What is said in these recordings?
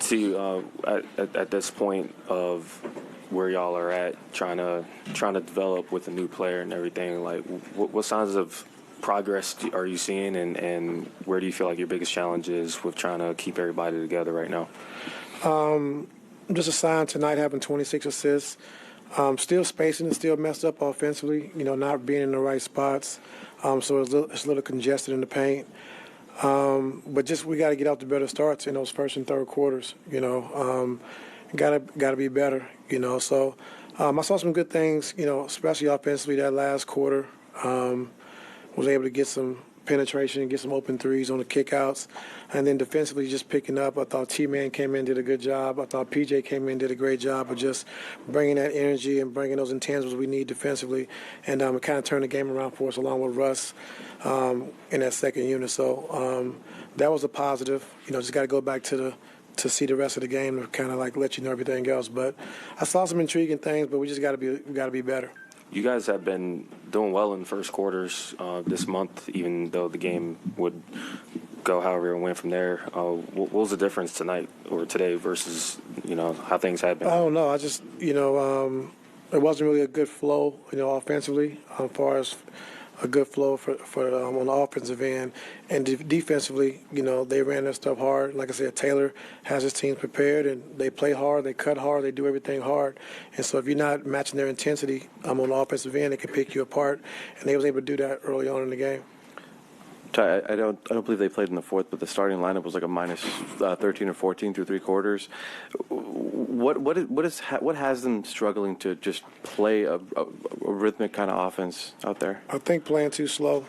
see at this point of where y'all are at, trying to develop with a new player and everything. Like, what signs of progress are you seeing, and where do you feel like your biggest challenge is with trying to keep everybody together right now? Just a sign tonight having 26 assists. Still spacing and still messed up offensively, not being in the right spots. So it's a little congested in the paint. But just we got to get out to better starts in those first and third quarters, Got to be better, So I saw some good things, especially offensively that last quarter. Was able to get some penetration and get some open threes on the kickouts. And then defensively just picking up. I thought T-Man came in, did a good job. I thought PJ came in, did a great job of just bringing that energy and bringing those intangibles we need defensively. And it kind of turned the game around for us along with Russ in that second unit. So that was a positive. Just got to go back to see the rest of the game to kind of like let you know everything else. But I saw some intriguing things, but we just got to be better. You guys have been doing well in the first quarters this month, even though the game would go however it went from there. What was the difference tonight or today versus, how things had been? I don't know. I just, it wasn't really a good flow, offensively, as far as a good flow for on the offensive end. And defensively, they ran their stuff hard. Like I said, Taylor has his team prepared, and they play hard, they cut hard, they do everything hard. And so if you're not matching their intensity on the offensive end, they can pick you apart. And they was able to do that early on in the game. Ty, I don't believe they played in the fourth, but the starting lineup was like a minus 13 or 14 through three quarters. What has them struggling to just play a rhythmic kind of offense out there? I think playing too slow.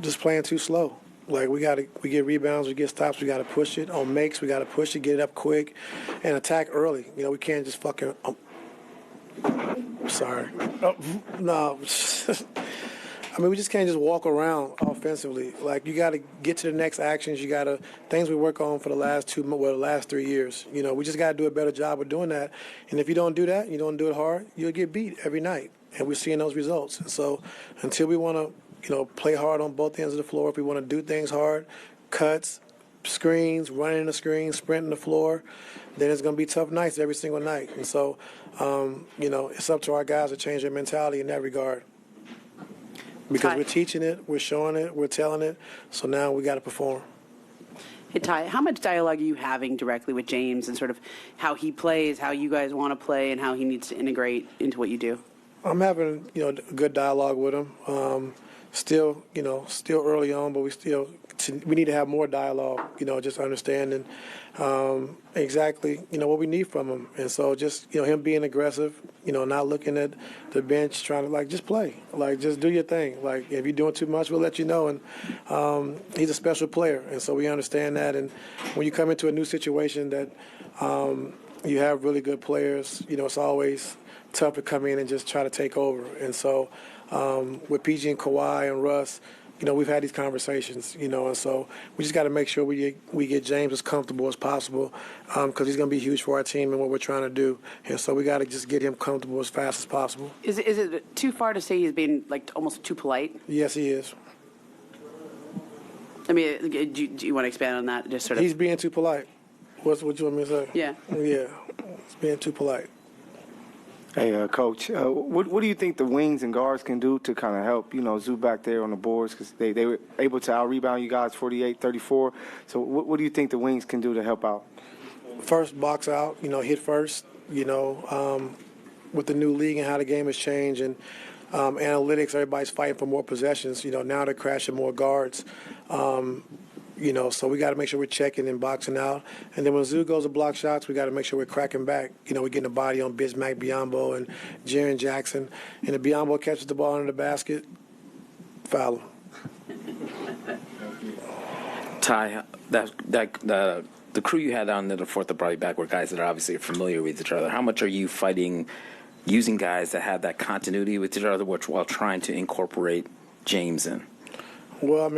Just playing too slow. Like we get rebounds, we get stops, we got to push it. On makes, we got to push it, get it up quick, and attack early. We can't just fucking. Sorry. No. We just can't just walk around offensively. Like, you got to get to the next actions. You got to things we work on for the last 3 years. We just got to do a better job of doing that. And if you don't do that, you don't do it hard, you'll get beat every night. And we're seeing those results. And so until we want to, play hard on both ends of the floor, if we want to do things hard, cuts, screens, running the screen, sprinting the floor, then it's going to be tough nights every single night. And so, it's up to our guys to change their mentality in that regard. Because we're teaching it, we're showing it, we're telling it, so now we got to perform. Hey, Ty, how much dialogue are you having directly with James and sort of how he plays, how you guys want to play, and how he needs to integrate into what you do? I'm having, a good dialogue with him. Still early on, but we need to have more dialogue, just understanding exactly, what we need from him. And so just, him being aggressive, not looking at the bench, trying to, just play. Just do your thing. If you're doing too much, we'll let you know. And he's a special player, and so we understand that. And when you come into a new situation that you have really good players, it's always tough to come in and just try to take over. And so with PG and Kawhi and Russ, we've had these conversations, and so we just got to make sure we get James as comfortable as possible because he's going to be huge for our team and what we're trying to do. And so we got to just get him comfortable as fast as possible. Is it too far to say he's being, almost too polite? Yes, he is. Do you want to expand on that? Just sort of. He's being too polite. What you want me to say? Yeah. Yeah, he's being too polite. Hey, Coach, what do you think the wings and guards can do to kind of help, Zoo back there on the boards? Because they were able to out-rebound you guys 48-34. So what do you think the wings can do to help out? First, box out, hit first, with the new league and how the game has changed and analytics, everybody's fighting for more possessions. Now they're crashing more guards. So we got to make sure we're checking and boxing out. And then when Zoo goes to block shots, we got to make sure we're cracking back. We're getting a body on Bismack Biyombo and Jaren Jackson. And if Biyombo catches the ball under the basket, foul him. Ty, the crew you had on the fourth that brought you back were guys that are obviously familiar with each other. How much are you fighting using guys that have that continuity with each other while trying to incorporate James in? Well,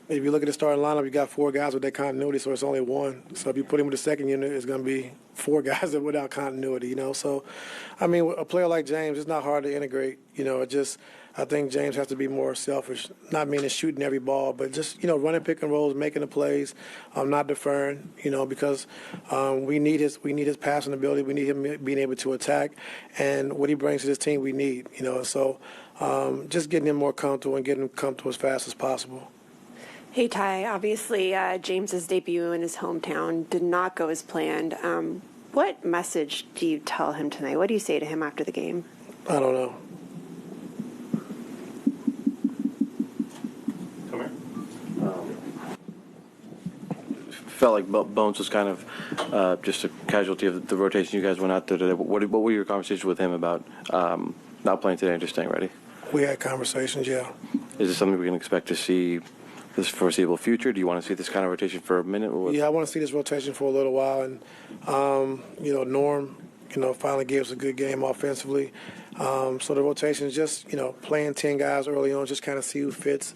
if you look at the starting lineup, you got 4 guys with that continuity, so it's only 1. So if you put him with the second unit, it's going to be 4 guys that without continuity, So, a player like James, it's not hard to integrate. It just I think James has to be more selfish, not meaning shooting every ball, but just, running pick and rolls, making the plays, not deferring, because we need his passing ability. We need him being able to attack. And what he brings to this team, we need, So just getting him more comfortable and getting him comfortable as fast as possible. Hey, Ty, obviously James's debut in his hometown did not go as planned. What message do you tell him tonight? What do you say to him after the game? I don't know. Felt like Bones was kind of just a casualty of the rotation you guys went out there today. What were your conversations with him about not playing today and just staying ready? We had conversations, yeah. Is this something we can expect to see this foreseeable future? Do you want to see this kind of rotation for a minute? Yeah, I want to see this rotation for a little while. And, Norm, finally gave us a good game offensively. So the rotation is just, playing 10 guys early on, just kind of see who fits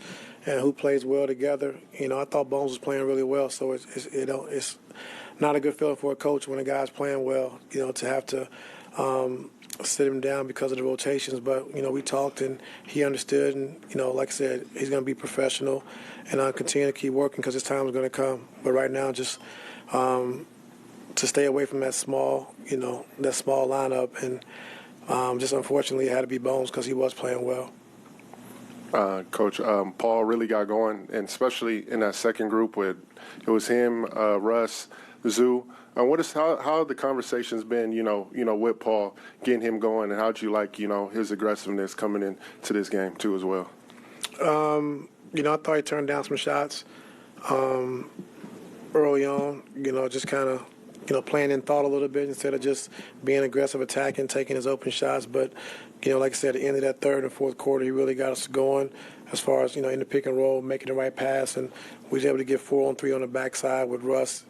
and who plays well together. I thought Bones was playing really well, so it's not a good feeling for a coach when a guy's playing well, to have to sit him down because of the rotations. But, we talked and he understood. And, like I said, he's going to be professional and continue to keep working because his time is going to come. But right now, just to stay away from that small lineup. And just unfortunately, it had to be Bones because he was playing well. Coach, Paul really got going, and especially in that second group with it was him, Russ, Zoo. How have the conversations been, with Paul, getting him going, and how'd you like, his aggressiveness coming into this game too as well? I thought he turned down some shots early on, just kind of, playing in thought a little bit instead of just being aggressive, attacking, taking his open shots. But, like I said, at the end of that third and fourth quarter, he really got us going as far as, in the pick and roll, making the right pass. And we was able to get 4-on-3 on the backside with Russ,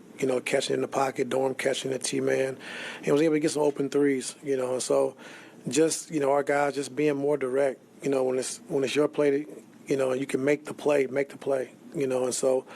catching in the pocket, Dorm catching the T-man. And was able to get some open threes, And so just, our guys just being more direct, when it's your play, and you can make the play. And so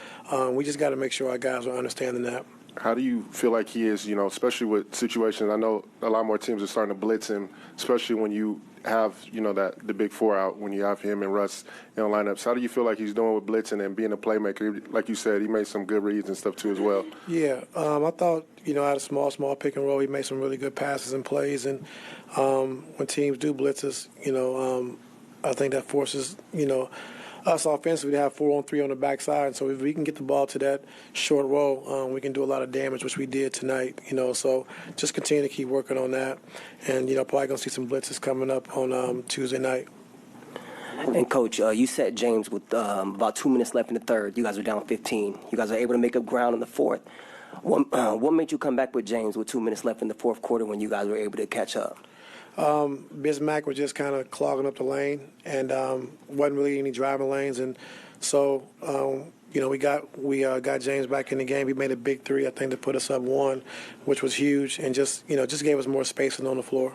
we just got to make sure our guys are understanding that. How do you feel like he is, especially with situations? I know a lot more teams are starting to blitz him, especially when you have, the big four out, when you have him and Russ in the lineups. How do you feel like he's doing with blitzing and being a playmaker? Like you said, he made some good reads and stuff too as well. Yeah, I thought, out of small pick and roll, he made some really good passes and plays. And when teams do blitz us, I think that forces, us offensively to have 4-on-3 on the backside. And so if we can get the ball to that short roll, we can do a lot of damage, which we did tonight. So just continue to keep working on that. And, probably going to see some blitzes coming up on Tuesday night. And, Coach, you set James with about 2 minutes left in the third. You guys are down 15. You guys are able to make up ground in the fourth. What made you come back with James with 2 minutes left in the fourth quarter when you guys were able to catch up? Bismack was just kind of clogging up the lane and wasn't really any driving lanes. And so, we got James back in the game. He made a big three, I think, to put us up 1, which was huge, and just gave us more spacing on the floor.